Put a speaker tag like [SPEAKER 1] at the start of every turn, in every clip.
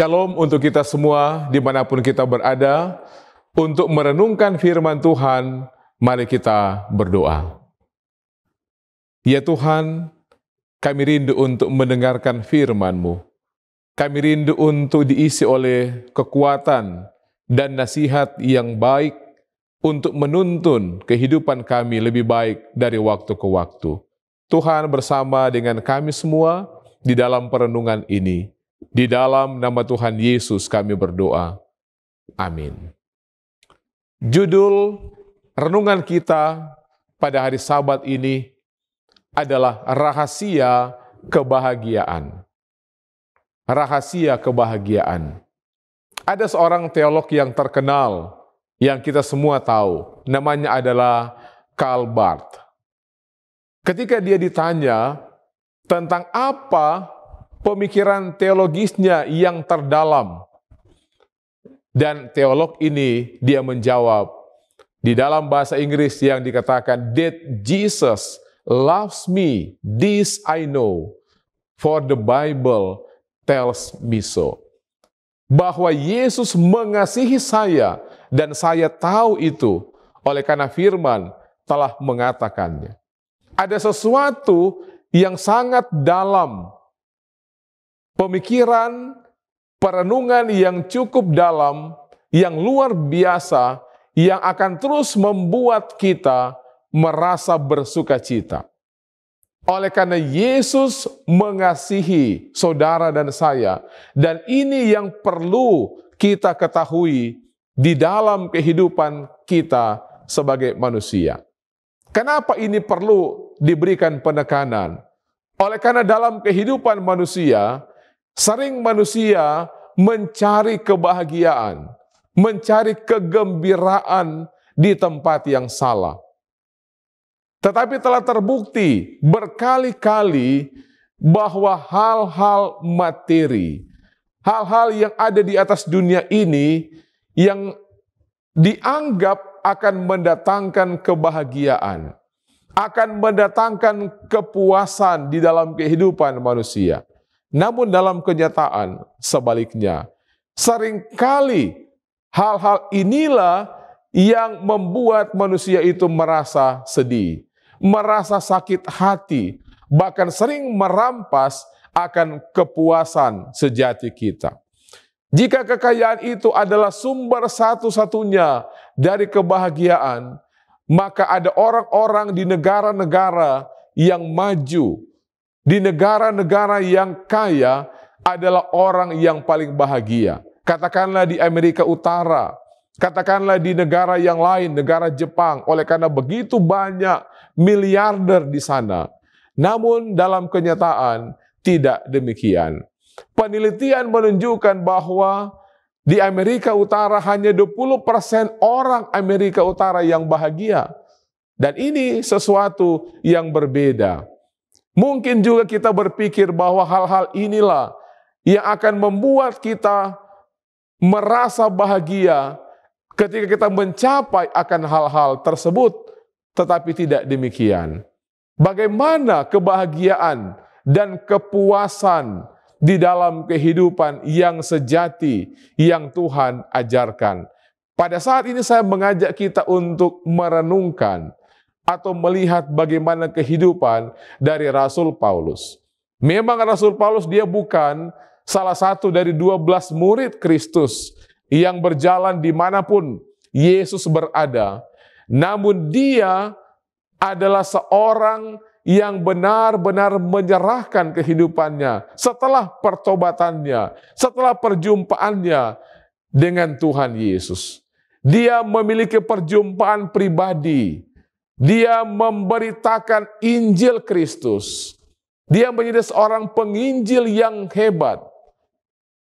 [SPEAKER 1] Shalom untuk kita semua dimanapun kita berada. Untuk merenungkan firman Tuhan, mari kita berdoa. Ya Tuhan, kami rindu untuk mendengarkan firman-Mu. Kami rindu untuk diisi oleh kekuatan dan nasihat yang baik untuk menuntun kehidupan kami lebih baik dari waktu ke waktu. Tuhan bersama dengan kami semua di dalam perenungan ini. Di dalam nama Tuhan Yesus kami berdoa. Amin. Judul renungan kita pada hari Sabat ini adalah rahasia kebahagiaan. Rahasia kebahagiaan. Ada seorang teolog yang terkenal, yang kita semua tahu, namanya adalah Karl Barth. Ketika dia ditanya tentang apa pemikiran teologisnya yang terdalam, dan teolog ini dia menjawab di dalam bahasa Inggris yang dikatakan, "That Jesus loves me, this I know, for the Bible tells me so." Bahwa Yesus mengasihi saya dan saya tahu itu oleh karena firman telah mengatakannya. Ada sesuatu yang sangat dalam, pemikiran, perenungan yang cukup dalam, yang luar biasa, yang akan terus membuat kita merasa bersuka cita. Oleh karena Yesus mengasihi saudara dan saya, dan ini yang perlu kita ketahui di dalam kehidupan kita sebagai manusia. Kenapa ini perlu diberikan penekanan? Oleh karena dalam kehidupan manusia, sering manusia mencari kebahagiaan, mencari kegembiraan di tempat yang salah. Tetapi telah terbukti berkali-kali bahwa hal-hal materi, hal-hal yang ada di atas dunia ini yang dianggap akan mendatangkan kebahagiaan, akan mendatangkan kepuasan di dalam kehidupan manusia. Namun dalam kenyataan sebaliknya, seringkali hal-hal inilah yang membuat manusia itu merasa sedih, merasa sakit hati, bahkan sering merampas akan kepuasan sejati kita. Jika kekayaan itu adalah sumber satu-satunya dari kebahagiaan, maka ada orang-orang di negara-negara yang maju, di negara-negara yang kaya adalah orang yang paling bahagia. Katakanlah di Amerika Utara, katakanlah di negara yang lain, negara Jepang, oleh karena begitu banyak miliarder di sana. Namun dalam kenyataan tidak demikian. Penelitian menunjukkan bahwa di Amerika Utara hanya 20% orang Amerika Utara yang bahagia. Dan ini sesuatu yang berbeda. Mungkin juga kita berpikir bahwa hal-hal inilah yang akan membuat kita merasa bahagia ketika kita mencapai akan hal-hal tersebut. Tetapi tidak demikian. Bagaimana kebahagiaan dan kepuasan di dalam kehidupan yang sejati yang Tuhan ajarkan? Pada saat ini saya mengajak kita untuk merenungkan atau melihat bagaimana kehidupan dari Rasul Paulus. Memang Rasul Paulus dia bukan salah satu dari 12 murid Kristus yang berjalan dimanapun Yesus berada. Namun dia adalah seorang yang benar-benar menyerahkan kehidupannya setelah pertobatannya, setelah perjumpaannya dengan Tuhan Yesus. Dia memiliki perjumpaan pribadi. Dia memberitakan Injil Kristus. Dia menjadi seorang penginjil yang hebat.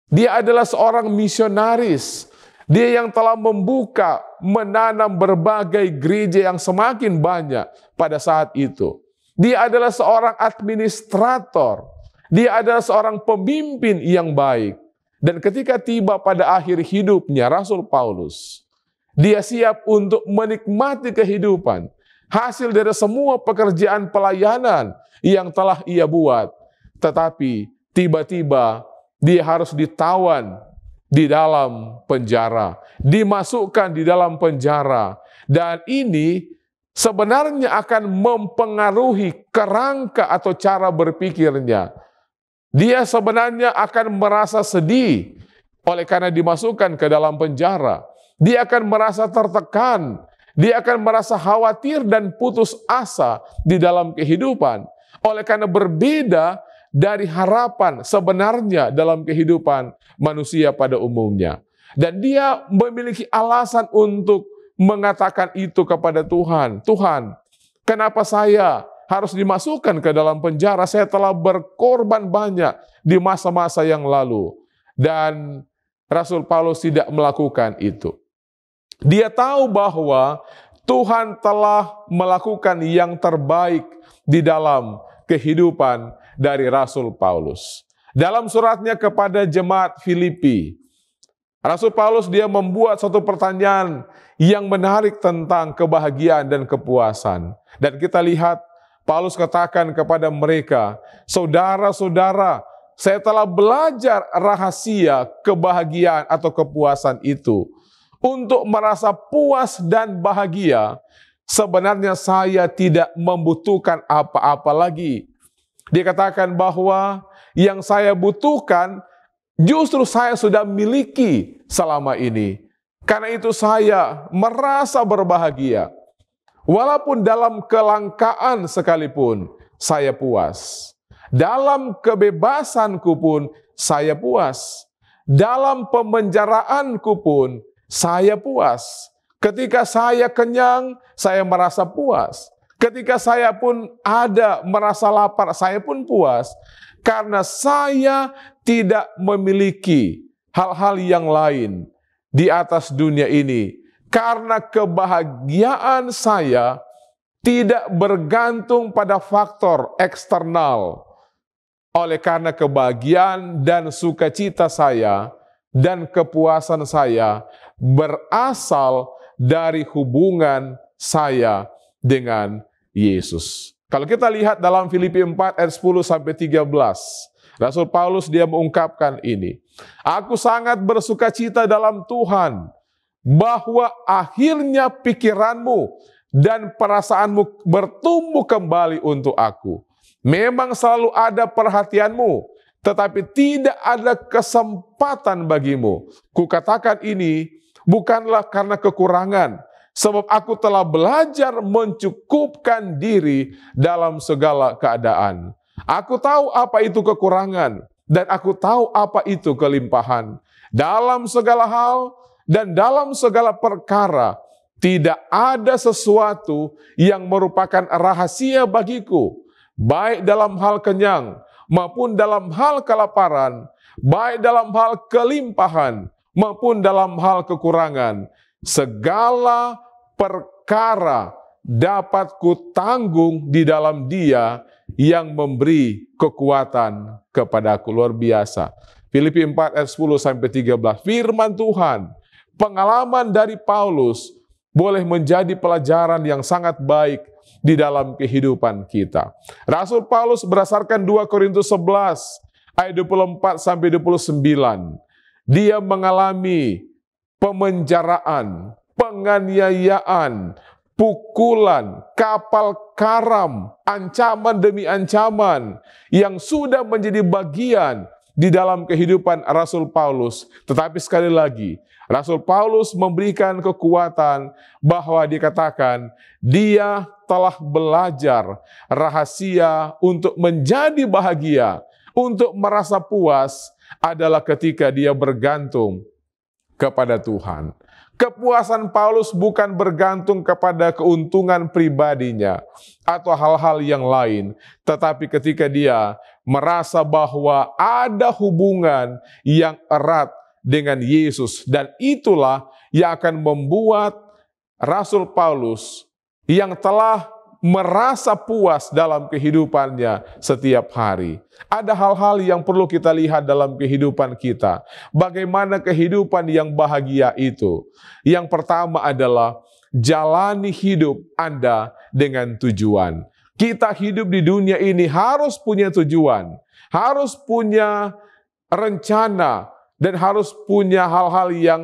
[SPEAKER 1] Dia adalah seorang misionaris. Dia yang telah membuka, menanam berbagai gereja yang semakin banyak pada saat itu. Dia adalah seorang administrator. Dia adalah seorang pemimpin yang baik. Dan ketika tiba pada akhir hidupnya, Rasul Paulus, dia siap untuk menikmati kehidupan. Hasil dari semua pekerjaan pelayanan yang telah ia buat. Tetapi tiba-tiba dia harus ditawan di dalam penjara, dimasukkan di dalam penjara. Dan ini sebenarnya akan mempengaruhi kerangka atau cara berpikirnya. Dia sebenarnya akan merasa sedih oleh karena dimasukkan ke dalam penjara. Dia akan merasa tertekan, dia akan merasa khawatir dan putus asa di dalam kehidupan. Oleh karena berbeda dari harapan sebenarnya dalam kehidupan manusia pada umumnya. Dan dia memiliki alasan untuk mengatakan itu kepada Tuhan. Tuhan, kenapa saya harus dimasukkan ke dalam penjara? Saya telah berkorban banyak di masa-masa yang lalu. Dan Rasul Paulus tidak melakukan itu. Dia tahu bahwa Tuhan telah melakukan yang terbaik di dalam kehidupan dari Rasul Paulus. Dalam suratnya kepada jemaat Filipi, Rasul Paulus dia membuat satu pertanyaan yang menarik tentang kebahagiaan dan kepuasan. Dan kita lihat Paulus katakan kepada mereka, saudara-saudara, saya telah belajar rahasia kebahagiaan atau kepuasan itu. Untuk merasa puas dan bahagia, sebenarnya saya tidak membutuhkan apa-apa lagi. Dia katakan bahwa yang saya butuhkan justru saya sudah miliki selama ini. Karena itu saya merasa berbahagia. Walaupun dalam kelangkaan sekalipun, saya puas. Dalam kebebasanku pun, saya puas. Dalam pemenjaraanku pun, saya puas. Ketika saya kenyang, saya merasa puas. Ketika saya pun ada merasa lapar, saya pun puas. Karena saya tidak memiliki hal-hal yang lain di atas dunia ini. Karena kebahagiaan saya tidak bergantung pada faktor eksternal. Oleh karena kebahagiaan dan sukacita saya dan kepuasan saya berasal dari hubungan saya dengan Yesus. Kalau kita lihat dalam Filipi 4 ayat 10-13, Rasul Paulus dia mengungkapkan ini. Aku sangat bersukacita dalam Tuhan bahwa akhirnya pikiranmu dan perasaanmu bertumbuh kembali untuk aku. Memang selalu ada perhatianmu, tetapi tidak ada kesempatan bagimu. Kukatakan ini bukanlah karena kekurangan, sebab aku telah belajar mencukupkan diri dalam segala keadaan. Aku tahu apa itu kekurangan, dan aku tahu apa itu kelimpahan. Dalam segala hal dan dalam segala perkara, tidak ada sesuatu yang merupakan rahasia bagiku, baik dalam hal kenyang maupun dalam hal kelaparan, baik dalam hal kelimpahan maupun dalam hal kekurangan. Segala perkara dapat kutanggung di dalam Dia yang memberi kekuatan kepadaku. Luar biasa. Filipi 4 ayat 10-13. Firman Tuhan, pengalaman dari Paulus boleh menjadi pelajaran yang sangat baik di dalam kehidupan kita. Rasul Paulus berdasarkan 2 Korintus 11 ayat 24-29. Dia mengalami pemenjaraan, penganiayaan, pukulan, kapal karam, ancaman demi ancaman yang sudah menjadi bagian di dalam kehidupan Rasul Paulus. Tetapi sekali lagi, Rasul Paulus memberikan kekuatan bahwa dikatakan dia telah belajar rahasia untuk menjadi bahagia, untuk merasa puas adalah ketika dia bergantung kepada Tuhan. Kepuasan Paulus bukan bergantung kepada keuntungan pribadinya atau hal-hal yang lain, tetapi ketika dia merasa bahwa ada hubungan yang erat dengan Yesus, dan itulah yang akan membuat Rasul Paulus yang telah merasa puas dalam kehidupannya setiap hari. Ada hal-hal yang perlu kita lihat dalam kehidupan kita. Bagaimana kehidupan yang bahagia itu? Yang pertama adalah jalani hidup Anda dengan tujuan. Kita hidup di dunia ini harus punya tujuan, harus punya rencana, dan harus punya hal-hal yang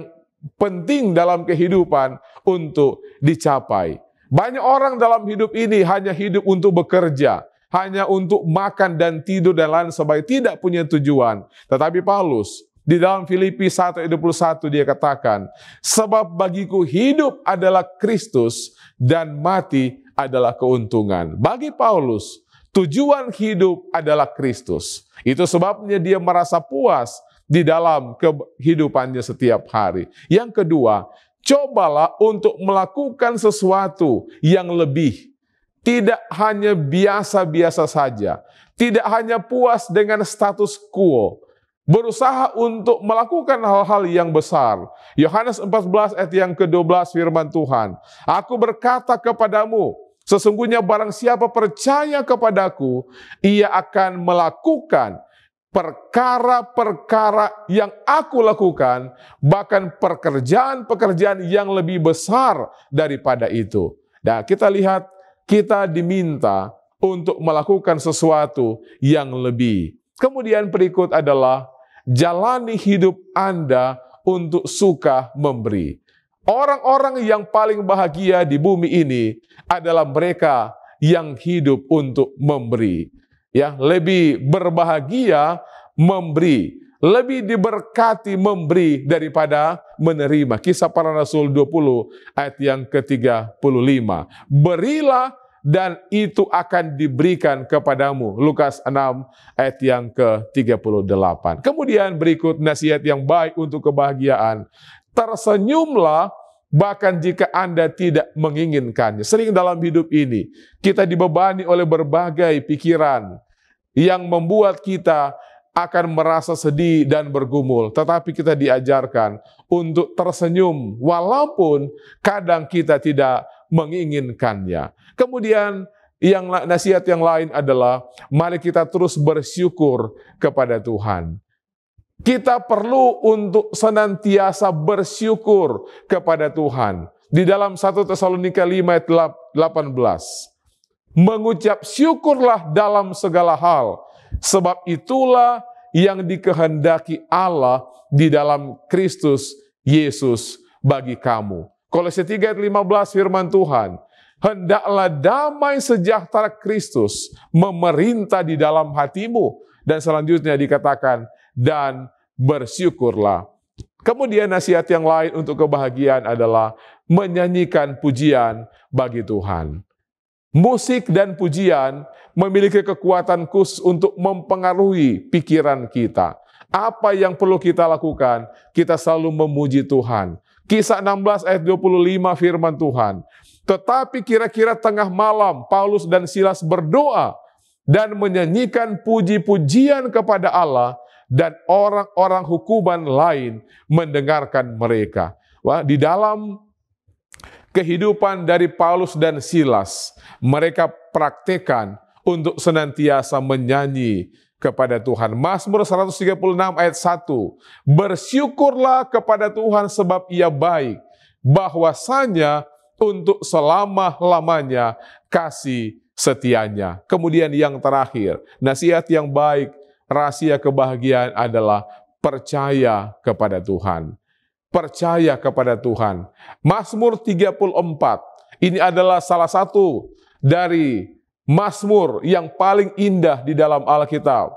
[SPEAKER 1] penting dalam kehidupan untuk dicapai. Banyak orang dalam hidup ini hanya hidup untuk bekerja, hanya untuk makan dan tidur dan lain sebagainya, tidak punya tujuan. Tetapi Paulus di dalam Filipi 1:21 dia katakan, sebab bagiku hidup adalah Kristus dan mati adalah keuntungan. Bagi Paulus, tujuan hidup adalah Kristus. Itu sebabnya dia merasa puas di dalam kehidupannya setiap hari. Yang kedua, cobalah untuk melakukan sesuatu yang lebih. Tidak hanya biasa-biasa saja. Tidak hanya puas dengan status quo. Berusaha untuk melakukan hal-hal yang besar. Yohanes 14 ayat yang ke-12 firman Tuhan. Aku berkata kepadamu, sesungguhnya barang siapa percaya kepadaku, ia akan melakukan perkara-perkara yang aku lakukan, bahkan pekerjaan-pekerjaan yang lebih besar daripada itu. Nah, kita lihat, kita diminta untuk melakukan sesuatu yang lebih. Kemudian berikut adalah, jalani hidup Anda untuk suka memberi. Orang-orang yang paling bahagia di bumi ini adalah mereka yang hidup untuk memberi. Ya, lebih berbahagia memberi, lebih diberkati memberi daripada menerima. Kisah Para Rasul 20 ayat yang ke-35. Berilah dan itu akan diberikan kepadamu. Lukas 6 ayat yang ke-38. Kemudian berikut nasihat yang baik untuk kebahagiaan. Tersenyumlah bahkan jika Anda tidak menginginkannya. Sering dalam hidup ini kita dibebani oleh berbagai pikiran yang membuat kita akan merasa sedih dan bergumul. Tetapi kita diajarkan untuk tersenyum walaupun kadang kita tidak menginginkannya. Kemudian nasihat yang lain adalah, mari kita terus bersyukur kepada Tuhan. Kita perlu untuk senantiasa bersyukur kepada Tuhan. Di dalam 1 Tesalonika 5 ayat 18. Mengucap syukurlah dalam segala hal, sebab itulah yang dikehendaki Allah di dalam Kristus Yesus bagi kamu. Kolose 3 ayat 15 firman Tuhan, hendaklah damai sejahtera Kristus memerintah di dalam hatimu. Dan selanjutnya dikatakan, dan bersyukurlah. Kemudian nasihat yang lain untuk kebahagiaan adalah menyanyikan pujian bagi Tuhan. Musik dan pujian memiliki kekuatan khusus untuk mempengaruhi pikiran kita. Apa yang perlu kita lakukan? Kita selalu memuji Tuhan. Kisah 16 ayat 25 firman Tuhan. Tetapi kira-kira tengah malam, Paulus dan Silas berdoa dan menyanyikan puji-pujian kepada Allah, dan orang-orang hukuman lain mendengarkan mereka. Wah, di dalam kehidupan dari Paulus dan Silas, mereka praktekkan untuk senantiasa menyanyi kepada Tuhan. Mazmur 136 ayat 1. Bersyukurlah kepada Tuhan sebab Ia baik, bahwasanya untuk selama-lamanya kasih setianya. Kemudian yang terakhir, nasihat yang baik, rahasia kebahagiaan adalah percaya kepada Tuhan. Percaya kepada Tuhan. Mazmur 34, ini adalah salah satu dari Mazmur yang paling indah di dalam Alkitab.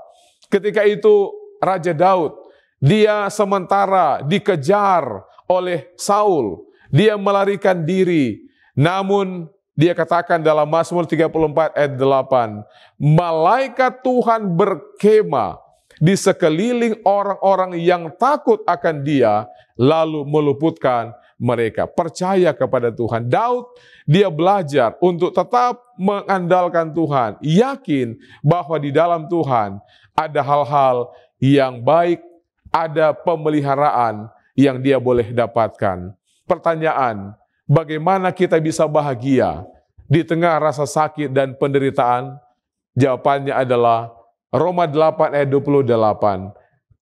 [SPEAKER 1] Ketika itu Raja Daud, dia sementara dikejar oleh Saul, dia melarikan diri, namun dia katakan dalam Mazmur 34 ayat 8, malaikat Tuhan berkemah di sekeliling orang-orang yang takut akan Dia, lalu meluputkan mereka. Percaya kepada Tuhan. Daud, dia belajar untuk tetap mengandalkan Tuhan, yakin bahwa di dalam Tuhan ada hal-hal yang baik, ada pemeliharaan yang dia boleh dapatkan. Pertanyaan, bagaimana kita bisa bahagia di tengah rasa sakit dan penderitaan? Jawabannya adalah Roma 8 ayat 28.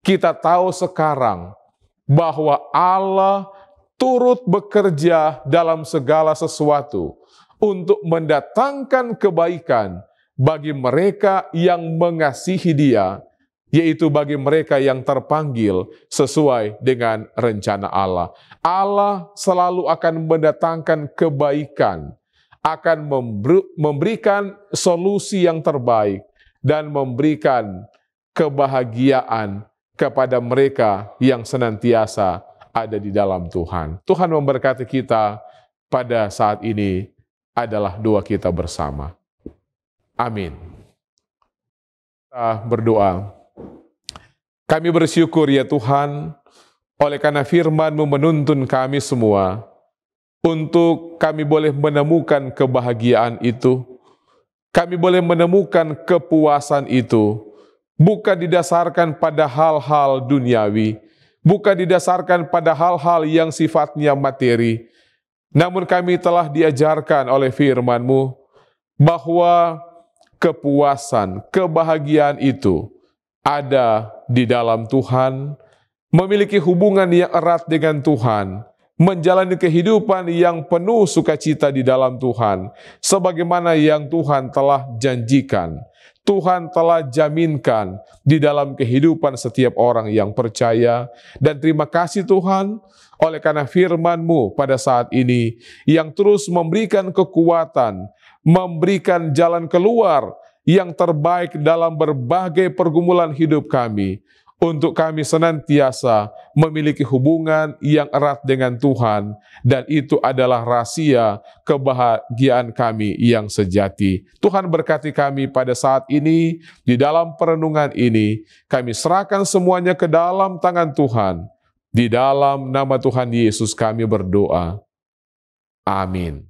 [SPEAKER 1] Kita tahu sekarang bahwa Allah turut bekerja dalam segala sesuatu untuk mendatangkan kebaikan bagi mereka yang mengasihi Dia yaitu bagi mereka yang terpanggil sesuai dengan rencana Allah. Allah selalu akan mendatangkan kebaikan, akan memberikan solusi yang terbaik, dan memberikan kebahagiaan kepada mereka yang senantiasa ada di dalam Tuhan. Tuhan memberkati kita pada saat ini adalah doa kita bersama. Amin. Kita berdoa. Kami bersyukur ya Tuhan, oleh karena firman-Mu menuntun kami semua, untuk kami boleh menemukan kebahagiaan itu, kami boleh menemukan kepuasan itu, bukan didasarkan pada hal-hal duniawi, bukan didasarkan pada hal-hal yang sifatnya materi, namun kami telah diajarkan oleh firman-Mu, bahwa kepuasan, kebahagiaan itu ada di dalam Tuhan, memiliki hubungan yang erat dengan Tuhan, menjalani kehidupan yang penuh sukacita di dalam Tuhan, sebagaimana yang Tuhan telah janjikan, Tuhan telah jaminkan di dalam kehidupan setiap orang yang percaya. Dan terima kasih Tuhan, oleh karena firman-Mu pada saat ini, yang terus memberikan kekuatan, memberikan jalan keluar yang terbaik dalam berbagai pergumulan hidup kami, untuk kami senantiasa memiliki hubungan yang erat dengan Tuhan, dan itu adalah rahasia kebahagiaan kami yang sejati. Tuhan berkati kami pada saat ini, di dalam perenungan ini, kami serahkan semuanya ke dalam tangan Tuhan. Di dalam nama Tuhan Yesus kami berdoa. Amin.